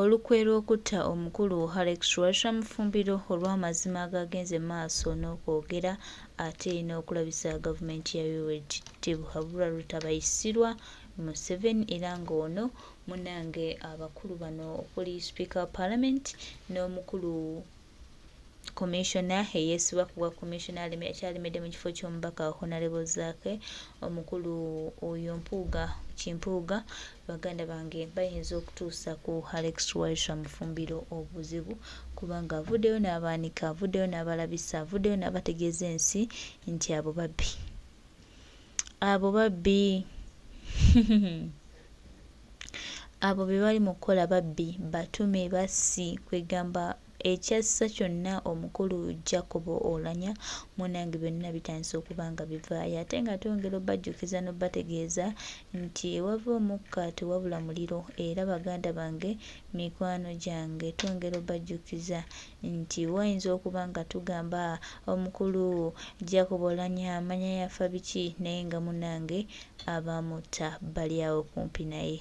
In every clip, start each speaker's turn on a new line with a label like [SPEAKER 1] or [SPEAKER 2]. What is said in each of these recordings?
[SPEAKER 1] Olukwe lw'okutta omukulu Alex Lwasha Mufumbiro olw'amazima agagenze maaso n'okwogera ate n'okulabisa gavumenti ya Yoweri Tibuhaburwa lutabayisirwa Museveni era ng'ono munnange abakulu bano okuli Speaker wa Parliament n'omukulu Commissioner eyeesibwa ku bwa Commissioner akyalemedde mu kifo ky'omubaka Honorable Zaake omukulu oyo Kimpuuga baganda bange bayinza okutuusa ku Alex Lwasha Mufumbiro obuzibu kubanga avuddeyo n'abaanika avuddeyo n'abalabisa avuddeyo n'abategeeza ensi nti abo babbi abo be bali mu kukola babbi batume bassi kwegamba ekyassa kyonna omukulu Jacob Oulanyah munnange byonna bitandise okuba nga bivaayo ate nga twongera obbajjukiza n'obbategeeza nti ewava omukka tewabula muliro era baganda bange mikwano gyange twongera obbajjukiza nti wayinza okuba nga tugamba omukulu Jacob Oulanyah amanya yafa biki naye nga munnange abamutta bali awo kumpi naye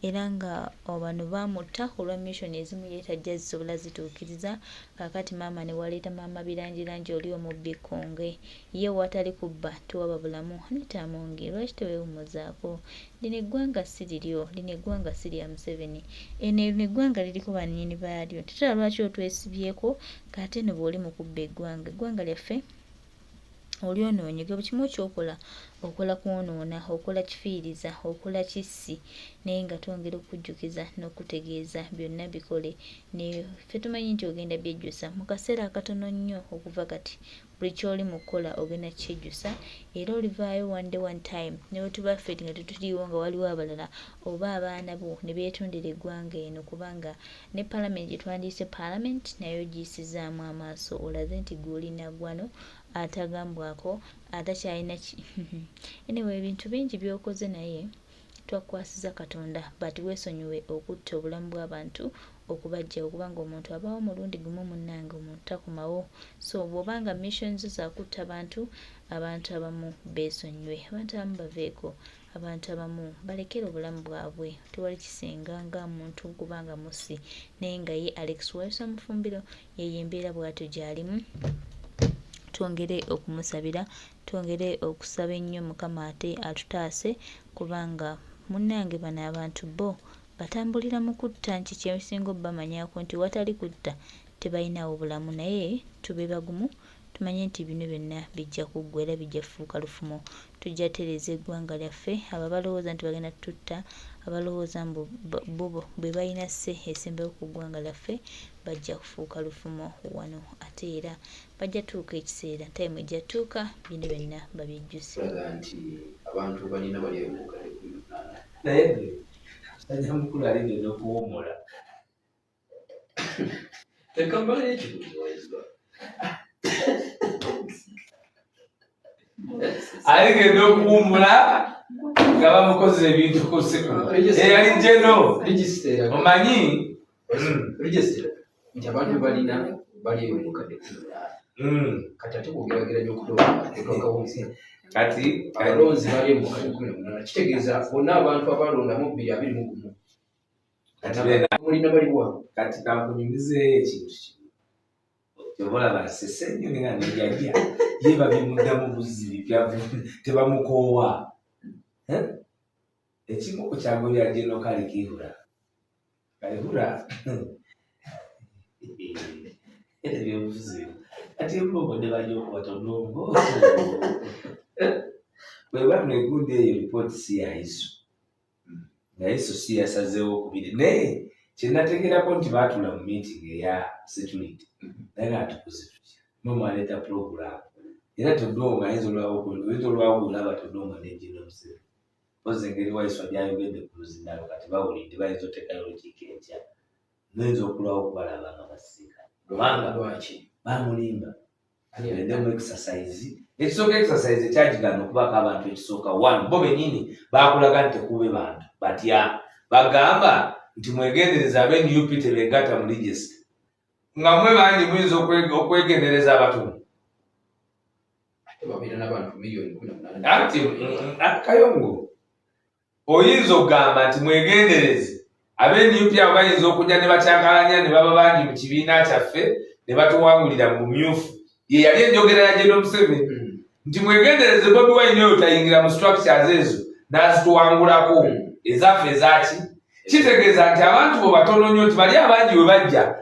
[SPEAKER 1] era nga bano baamutta olwa mission ezimu yeetajja zisobola zituukiriza kaakati maama ne waleeta maama birangirangi oli omubbi konge ye watali kubba tewaba bulamu Anita Amongi lwaki teweewummuzaako lino eggwanga si liryo lino eggwanga si lya Museveni lino eggwanga liriko bannyini baalyo tetera lwaki otwesibyeko kaate no bw'oli mu kubba eggwanga lyaffe olyonoonye buli kimu kyokola okola kwonoona okola kifiiriza okola kissi naye nga twongera okujjukiza n'okutegeeza byonna bikole ffe tumanyi nti ogenda byejjusa mu kaseera akatono nnyo okuva kati buli ky'oli mu kukola ogenda kyejjusa era olivaayo one day one time ne bwe tuba ffe nga tetuliiwo nga waliwo abalala oba abaana bo ne beetondera eggwanga eno kubanga ne palamenti gye twandiise palamenti nayo giyisizaamu amaaso olaze nti gw'olina gwano atagambwako atakyalina anyway ebintu bingi by'okoze naye twakwasiza Katonda but weesonyiwe okutta obulamu bw'abantu okubajjawo kubanga omuntu abaawo omulundi gumu munnange omuntu takomawo so bw'obanga missions zakutta abantu abamu beesonyiwe abantu abamu baveeko abantu abamu balekere obulamu bwabwe tewali kisinga nga muntu kubanga mussi naye nga ye Alex Lwasha Mufumbiro yeyo embeera bw'atyo gy'alimu twongere okumusabira twongere okusaba ennyo Mukama ate atutaase kubanga munnange bano abantu bo batambulira mu kutta nti kyesinga obbamanyaako nti watali kutta tebalinawo bulamu naye tube bagumu tumanye nti bino byonna bijja kuggwa era bijja kufuuka lufumo tujja tereeza eggwanga lyaffe abo abalowooza nti bagenda tutta abalowooza bo bwe balina sse esembewo ku ggwanga lyaffe bajja kufuuka lufumo wano ate era bajja tuuka ekiseera time ejja tuuka bino byonna babyejjuse
[SPEAKER 2] nti abantu balina bali ebukale naye sajja mukulu alina okuwummula ekambala ekibuuzo alegedde okuwummula nga bamukoze ebintu ku siku eyali jeno omanyi registre nti abantu balina bali omukadde kati ate bwogerageranya okutookawunsi kati abalonzi bali omukadde 18 kitegeeza bonna abantu abalondamu 221 mulina baliwa kati kankunyumizeeyo ekintu kyobola basese nnyo nga nejajja ye babimuddamu buzzi tebamukoowa ekimu ku kyago bya jeno kali kihura ebyobufuzi kati embongo ne bajookuba tonongo bweba negundi eyo ripooti si yaiso naiso si yasazeewo okubiri naye kyenategerako nti baatula mu meeting eya security naye ng'atukuze tutya nomwaleeta program era todonga ayinza olwawulaba todonga nejjina omusebe oza engeri waiswa gyayogedde ku luzinalo kati bawulidde bayinza oteekayo logiika entya noyinza okulwawo okubalaba nga basinkana kubanga lwaki bamulimba agendemu exercise ekisooka exercise ekyagigana okubaako abantu ekisooka one bo bennyini bakulaga nti tekube bantu batya bagamba nti mwegendereza abeNUP tebeegatta mu register nga mwe bangi muyinza okwegendereza abatono ati akayongo oyinza okugamba nti mwegendereze ab'NUP abo bayinza okujja ne bakyakalanya ne baba bangi mu kibiina kyaffe ne batuwangulira mu bumyufu. Ye yali enjogera ya General Museveni nti mwegendereze Bobi Wine oyo tayingira mu structures ezo n'azituwangulako ezaffe ezaki. Kitegeeza nti abantu bo batono nnyo nti bali abangi we bajja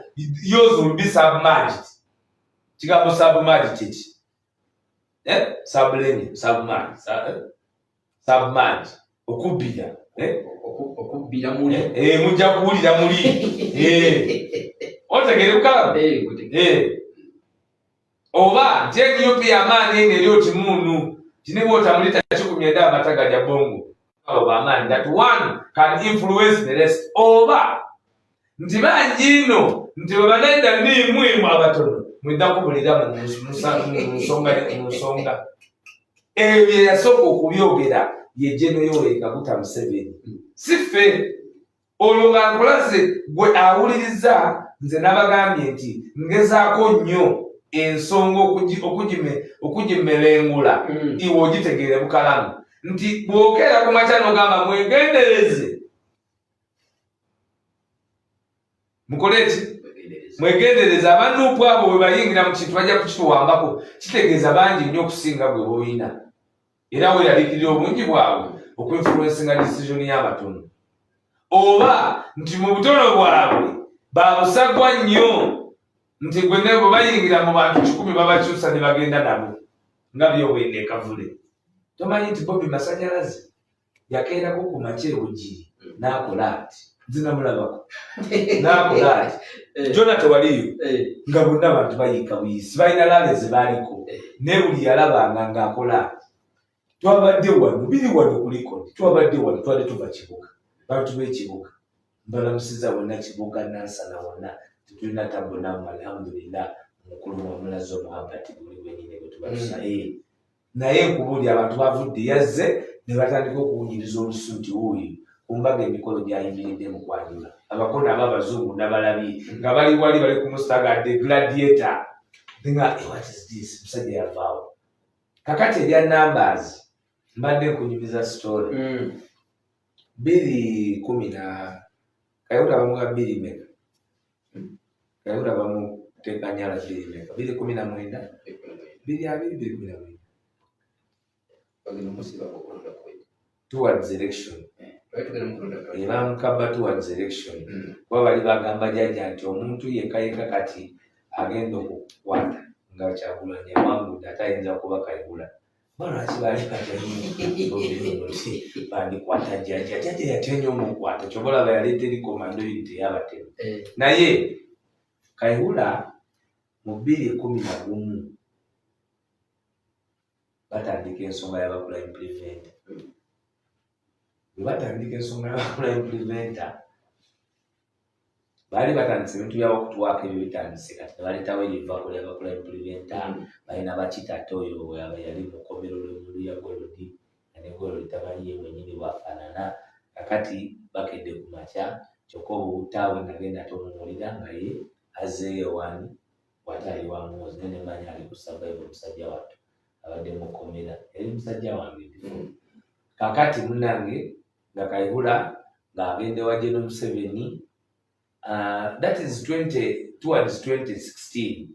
[SPEAKER 2] yours will be submerged. Kigambo submerged kiki? Submarine, submerged. Okubbira.
[SPEAKER 3] Okubbira muli.
[SPEAKER 2] Mujja kuwulira muli. Otegere kukala? Oba NUP amaanyi eno eri okimundu kini bw'otamulita 19 amata ga bongo. Oba amaanyi that one can influence the rest. Oba nti bangi nno nti bwe bagenda nimwemu abatono mwedda kubulira mu nsonga. Ebyo yasooka okubyogera ye General Yoweri Kaguta Museveni. Si ffe olwo nga nkulaze gwe awuliriza nze nabagambye nti ngezaako nnyo ensonga okugimerengula iwe ogitegeere bukalamu nti bw'okeera ku makya n'ogamba mwegendereze. Mukole ki? Mwegendereze. Abanuupu abo bwe bayingira mu kintu bajja kukituwambako. Kitegeeza bangi nnyo okusinga bwe boyina. Era weeraliikirira obungi bwabwe okwefulensinga decision y'abatono. Oba nti mu butono bwabwe babusagwa nnyo nti gwe ne bwe bayingira mu bantu 10 babakyusa ne bagenda nabo nga byobwenne kavule. Tomanyi nti Bobi Masanyalaze yakeerako ku makya ewugiri n'akola ati zinamulabako n'akola ati jona tewaliyo nga bonna abantu bayiika buyisi balina laale ze baaliko ne buli yalabanga ng'akola ati twabadde wano biri wano kuliko twabadde wano twali tuva kibuga bantu b'ekibuga mbalamusiza wonna kibuga nansana wonna tetulina tabo namu alhamdulillah mukulu wamulaze omuhabbati buli wenyine bwe tubalusa naye nkubuli abantu bavudde yazze ne batandika okuwunyiriza olusu nti wuuyo kumbaga emikolo gyayimiridde mu kwanjula abakono ab'abazungu n'abalabi nga bali wali bali ku mustagadde gladiator nga what is this musajja yavaawo. Kakati ebya numbers mbadde nkunyumiza story 210 Kayihura bamuga 2 meka Kayihura bamutekanyala 2 meka 219 220 towards election. Bamukaba towards election. Kuba bali bagamba jjajja nti omuntu yekka kati agenda okukwata nga Kyagulanyi Wangudde atayinza kuba Kayihura. Lwaki baali bandikwata jjajja yatya nnyo omukwata kyobola bayaleeta eri komando unity y'abatemu. Naye Kayihura mu 2011 batandika ensonga y'abakula implementa. Bwe batandika ensonga y'abakula implementa baali batandise ebintu by'abakutwako ebyo bitandise kati nebaleetawo ebivaako ly'abakula implementa balina bakitata oyo yali mu kkomero lya Golodi ne Golodi tamanyi ye mwennyini bwafaanana. Kakati bakedde ku makya kyokka obutaawe nagenda tomuwulira nga ye azzeeyo wani watali wamuwozi nenemanya ali ku survive omusajja wattu abadde mukomera eri musajja wange kakati munange nga Kayihura ng'agende wa General Museveni that is towards 2016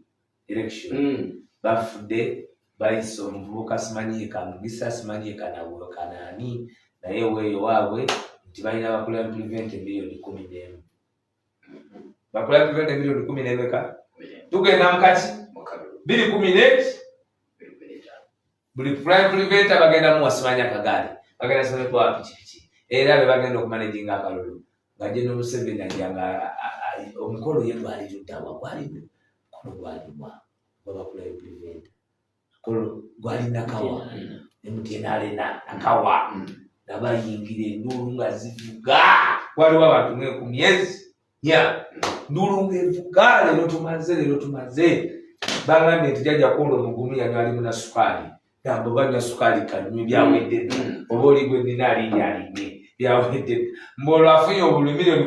[SPEAKER 2] election bafudde bayise omuvubuka simanyi Kamugisa simanyi Kanaburo Kanaani naye weeyo waabwe nti balina bakula implement miliyoni 11 bakula implement miliyoni 11 ka tugenda mukati 218 buli prime preventer bagenda mu wasimanya kagaali bagenda simanya kwa pikipiki era be bagenda okumanaginga akalulu nga General Museveni ajanga omukolo ye gwali luddawa gwali bakula preventer kolo gwali nakawa emutyenalena nakawa nabayingira endulu nga zivuga waliwo abantu ku myezi ndulu ng'evuga leero tumaze bagambye nti jjajja kola omugumu yanywa alimu na sukaali gambo banywa sukaali kanywi byawedde oba oli gwe nina alinye byawedde mbolo afunye obulumi miliyoni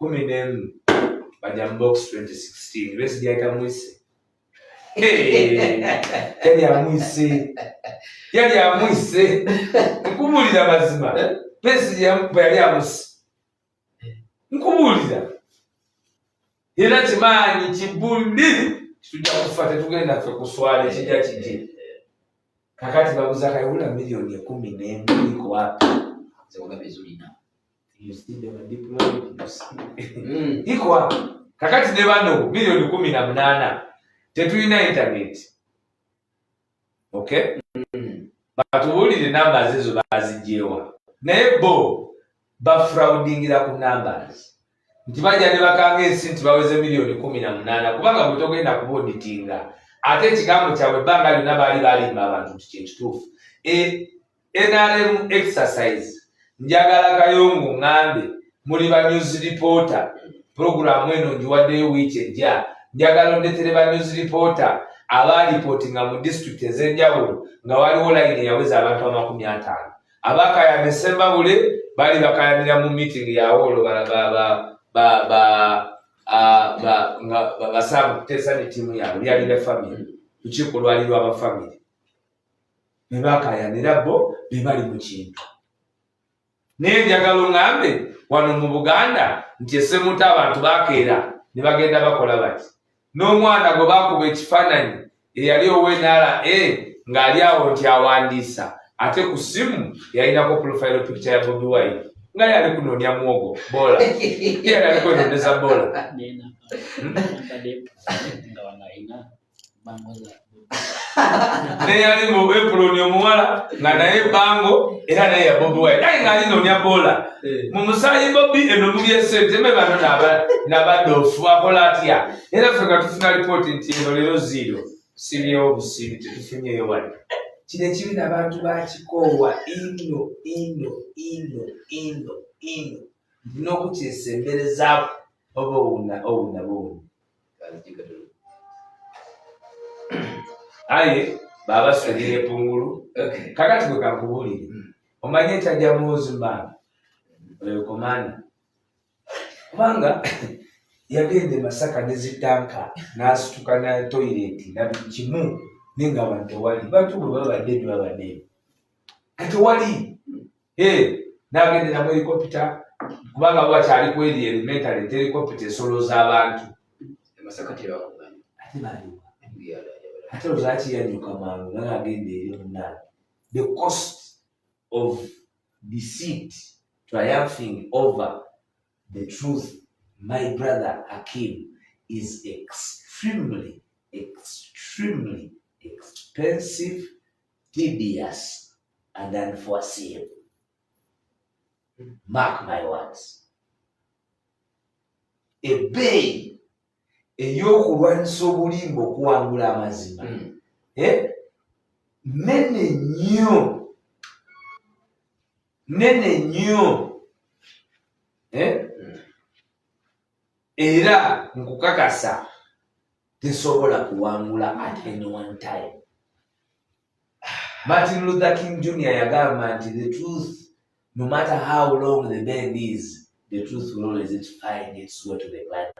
[SPEAKER 2] 11 bajja mu box 2016 besi gyayita mwise yali amwise nkubulira mazima besi yali amwise Nkubuulira. Era kimanyi kibulli tujja kufa tetugenda ffe kuswala ekijja kijje. Kakati babuza kayawula milioni 11 iko wapi?
[SPEAKER 3] Zeogabe zulina.
[SPEAKER 2] You see them deployed. Iko wapi? Kakati ne bano milioni 18 tetulina internet. Okay? Batubuulire numbers ezo bazijewa. Naye bo bafraudingira ku numbers. Nti bajja ne bakanga ensi nti baweze milioni 18 kubanga bwe togenda kubauditinga ate ekigambo kyabwe ebbanga lyonna baali balimba abantu nti kyekituufu. NRM exercise njagala Kayongo ŋŋambe muli ba news reporter programu eno ngiwaddeyo wiiki ejja njagala ondetere ba news reporter abaalipotinga mu district ez'enjawulo nga waliwo layini eyaweza abantu 50. Abakayana Sembabule baali bakayanira mu meeting yawo olwo basaamu kuteesa ne ttiimu yaabwe lyali lya family lukiiko lwali lw'abafamily ne bakayanira bo be bali mu kintu. Naye njagala oŋŋambe wano mu Buganda nti essemuto abantu bakeera ne bagenda bakola bati n'omwana gwe baakuba ekifaananyi eyali ow'NRA ng'ali awo nti awandiisa ate ku simu yalinako profile picture ya Bobi Wine nga yali kunoonya muwogo bola yali aliko enondeza bola naye yali mu epuloni omuwala nga naye bango era naye ya Bobi Wine naye ng'ali noonya bola mu musaayi Bobi eno mu byesente me bano n'abadoofu akola atya era ffe nga tufuna lipooti nti eno leero zero siryewo busibi tetufunyeyo wadde. Kino ekibiina abantu bakikoowa ino n'okukyesemberezaako oba owuna. Aye baba salire pungulu. Kakati gwe kankubuulire. Omanye ekyajja muwozi mbanga oyo komanda kubanga yagenda e Masaka ne zitanka n'asituka na toilet na kimu nenga abantu wali bantu bwe babadde babadde kati wali n'agende na helicopter kubanga bwakyali kweri elementary helicopter esoloza abantu
[SPEAKER 3] e Masaka tebakuganya
[SPEAKER 2] ate baliwa ate ozaki yanyuka mangu n'agenda eri munana. The cost of deceit triumphing over the truth, my brother Hakim, is extremely expensive, tedious, and unforeseeable. Mark my words. Ebbeeyi ey'okulwanyisa obulimba okuwangula amazima nene nnyo era nkukakasa tesobola kuwangula at any one time. Martin Luther King Jr. yagamba nti the truth, no matter how long the bend is, the truth will always find its way to the ground.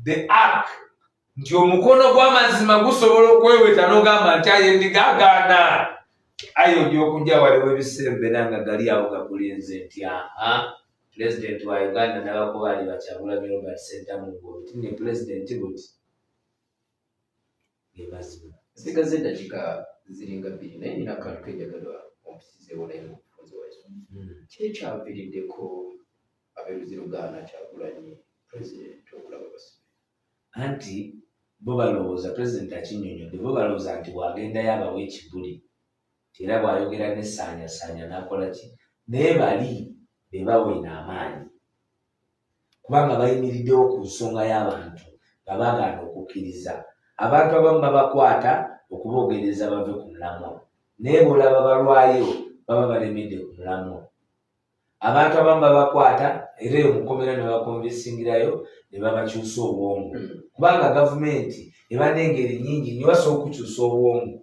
[SPEAKER 2] The ark nti omukono gw'amazima gusobola okweweta n'ogamba nti aye ndigagaana ayo gy'okujja waliwo ebisembera nga gali awo gakulinze nti President wa Uganda n'abakubaali Kyagulanyi Robert Sentamu nti ne President buti gebazima
[SPEAKER 3] sigaze eddakiika ziringa 2 naye nina akantu kenjagalwa omusizeewo naye mufunzi waiso kiri kyaviiriddeko ab'Oluziruganda Kyagulanyi President okulaba basibe
[SPEAKER 2] anti bo balowooza President akinyonyodde bo balowooza nti bw'agendayo abawa ekibuli era bw'ayogera n'essaanyasaanya n'akola ki naye bali be bawina amaanyi kubanga bayimiriddewo ku nsonga y'abantu nga baagaana okukkiriza. Abantu abamu babakwata okuboogereza bave ku mulamwa naye bw'olaba balwayo baba balemedde ku mulamwa. Abantu abamu babakwata era eyo mukomera ne bakonvinsingirayo ne babakyusa obwongo kubanga gavumenti eba n'engeri nnyingi nnyo basobola okukyusa obwongo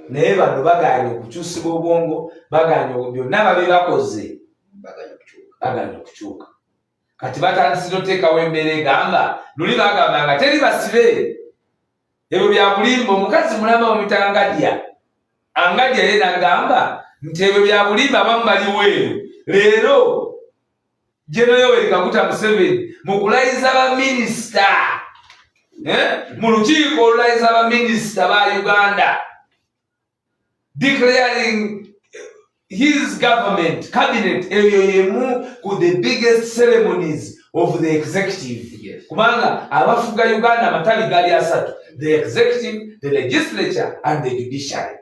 [SPEAKER 2] naye bano bagaanye okukyusibwa obwongo bagaanye byonna babe bakoze bagaanye okukyuka. Kati batandisira oteekawo embeera egamba luli bagambanga teri basibe ebyo bya bulimba. Omukazi mulama bamuyita Angadya ye n'agamba nti ebyo bya bulimba abamu bali weeru leero General Yoweri Kaguta Museveni mu kulayiza baminisita mu lukiiko olulayiza baminisita ba Uganda declaring his government cabinet eyo yemu ku the biggest ceremonies of the executive.
[SPEAKER 3] Yes.
[SPEAKER 2] Kubanga abafuga Uganda amatabi gali asatu, the executive, the legislature and the judiciary.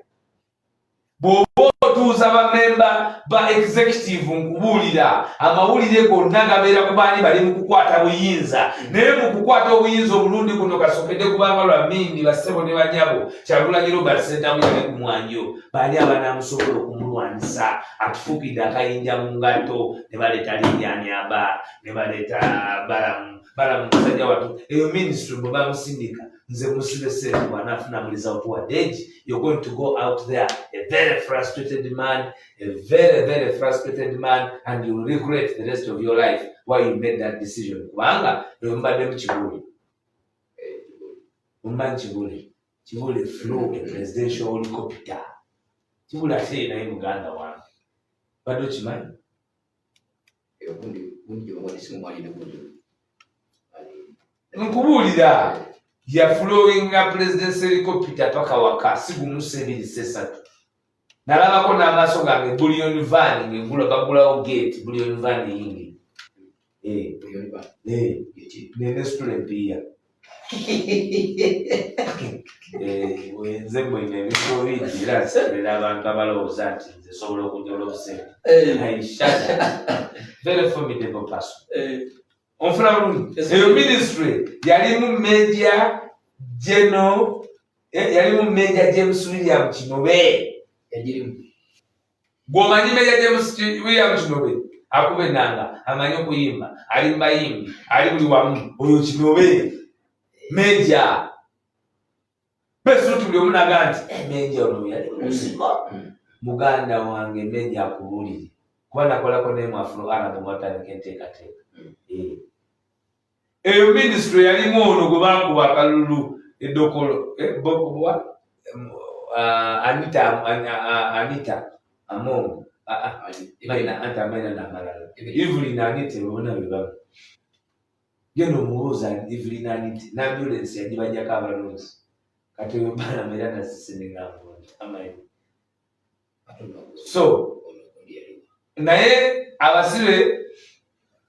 [SPEAKER 2] Tuuza bamemba ba executive nkubuulira amawulire gonna gabeera ku baani bali mu kukwata buyinza naye mu kukwata obuyinza obulundi kuno kasookedde kubanga lwamindi bassebo ne banyabo Kyagulanyi Robert Ssentamu yali ku mwanjo baani abanaamusobola okumulwanisa atufuukidde akayinja mu ngatto ne baleeta Linnyanyamba ne baleeta balamu musajja watu eyo ministry bwe bamusindika nze musibe Ssentu anaafuna mu result wa Deji. You're going to go out there a very frustrated man, and you'll regret the rest of your life why you made that decision. Kubanga mbadde mu Kibuli. Kibuli flew a presidential helicopter. Kibuli ate naye muganda wange. Badde okimanyi? Nkubuulira ya flowing a presidential helicopter paka waka sigumusa 2 nalabako n'amaaso gange bullion van ngengula bagulawo gate bullion van yingi nene student pia wenze mwine ebifo bingi era nsigalira abantu abalowooza nti nze sobola okunyola obusente very formidable person. Onfuna bulungi eyo ministry yalimu Major General yalimu Major James William Kinobe yagirimu gwomanyi Major James William Kinobe akube nanga amanyi okuyimba ali mbayimbi ali buli wamu oyo Kinobe Major besu tuli omunaga nti Major ono yali musiko muganda wange Major akubulire kuba nakolako ne mu Afro Arab mwatandika enteekateeka eyo ministry yalimu ono gwe bakuba akalulu edokolo bokubwa Anita Among Anita na Malala Evelyn Anita wona beba geno mubuuza Evelyn Anita na ambulance yagibajjako abalonzi kati bana mera na sisinga amayi so naye abasibe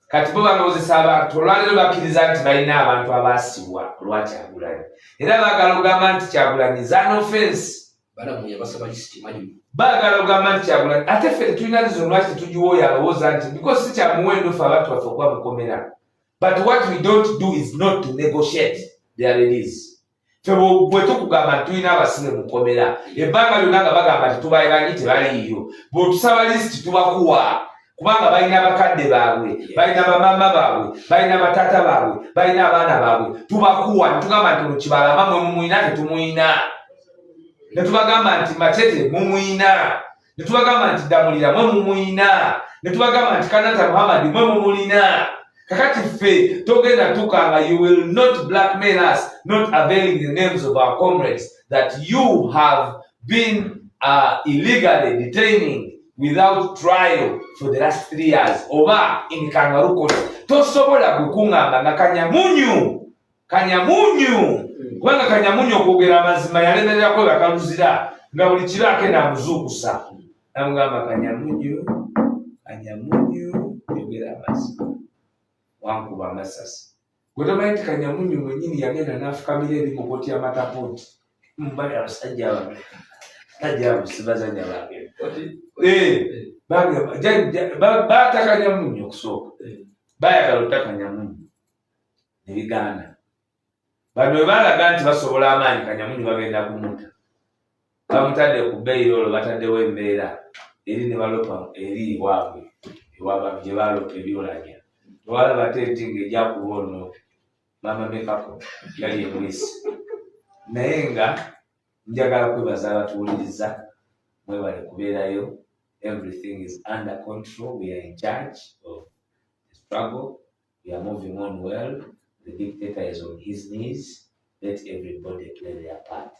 [SPEAKER 2] kati bo balowozesa abantu olwaleero bakkiriza nti balina abantu abaasibwa olwa Kyagulanyi era baagala okugamba nti Kyagulanyi is an offense baagala okugamba nti Kyagulanyi ate ffe tulina lizo lwaki tetugiwooyo alowooza nti because si kyamuwendo ffe abantu baffe okuba mukomera but what we don't do is not to negotiate their release. Ffe bwe tukugamba nti tulina abasibe mukomera ebbanga lyonna nga bagamba nti tubayiranyi tebaliiyo bw'otusaba lisiti tubakuwa kubanga balina bakadde baabwe balina bamama baabwe balina batata baabwe balina abaana baabwe tubakuwa netugamba nti Kibalama mwe mumuyina tetumuyina netubagamba nti Machete mumuyina netubagamba nti Damulira mwe mumuyina netubagamba nti Kanata Muhammad mwe mumulina kakati ffe togenda tukanga you will not blackmail us not availing the names of our comrades that you have been illegally detaining without trial for the last 3 years oba in kangaroo court tosobola kukungamba nga kanyamunyu kubanga kanyamunyu okwogera amazima yalemererako bakaluzira nga buli kiro akenda amuzuukusa namugamba kanyamunyu yogera amazima wankuba amasasi gwe tomanyi nti kanyamunyu mwenyini yagenda n'afukamira eri mu koti y'amatapooti mbali abasajja abo sibazanya baata kanyamunyu okusooka bayagala ota kanyamunyu ne bigaana bano bwe baalaga nti basobola amaanyi kanyamunyu bagenda kumuta bamutadde ku bbeeyiroolo bataddewo embeera eri ne balopa eri iwaabwe gye balopa ebyolanya lwalaba tenti ng'ejyakuba ono mama mekako yali emwisi naye nga njagala kwebaza abatuwuliriza mwebale kubeerayo. Everything is under control. We are in charge of the struggle. We are moving on well. The dictator is on his knees. Let everybody play their part.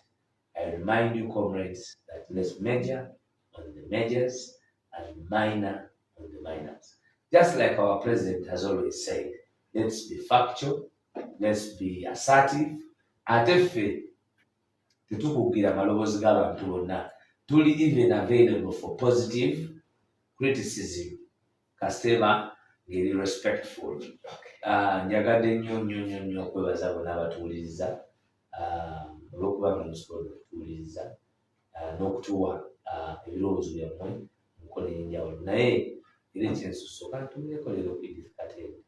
[SPEAKER 2] I remind you, comrades, that let's major on the majors and minor on the minors. just like our president has always said, let's be factual, let's be assertive. Ate ffe tetukugira maloboozi g'abantu bonna, tuli even available for positive criticism kasiteba ngeri respectful. Njagadde nnyo okwebaza bonna abatuwuliriza olw'okuba nga musobola okutuwuliriza n'okutuwa ebirowoozo byammwe mu nkola ey'enjawulo, naye era ekyensusso kantuuleko leero ku Edith Katende.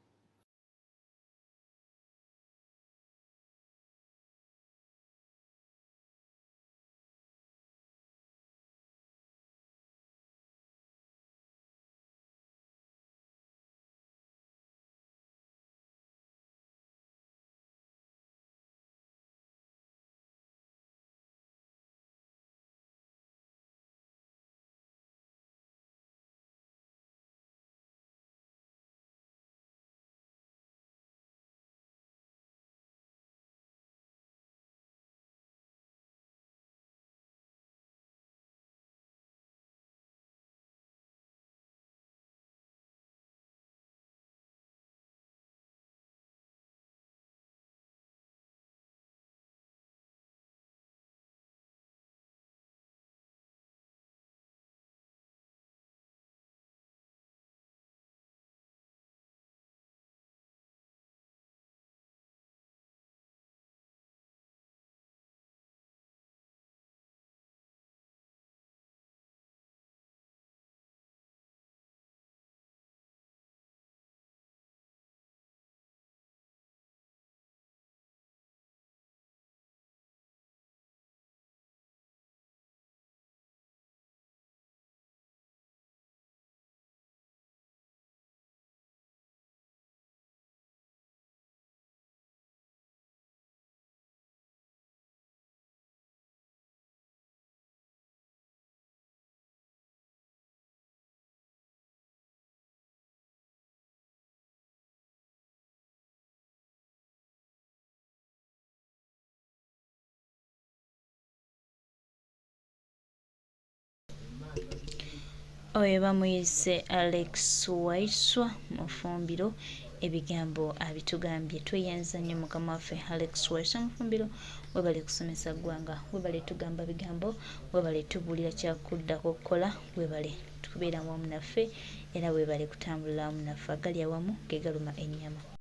[SPEAKER 1] Oyo bamuyise Alex Waiswa Mufumbiro, ebigambo abitugambye. Tweyanza nnyo mukama waffe Alex Waiswa Mufumbiro, webale kusomesa ggwanga, webale tugamba bigambo, webale tubuulira kyakuddako okukola, webale tukubeera wamu naffe, era webale kutambulira wamu naffe. Agali awamu ge galuma ennyama.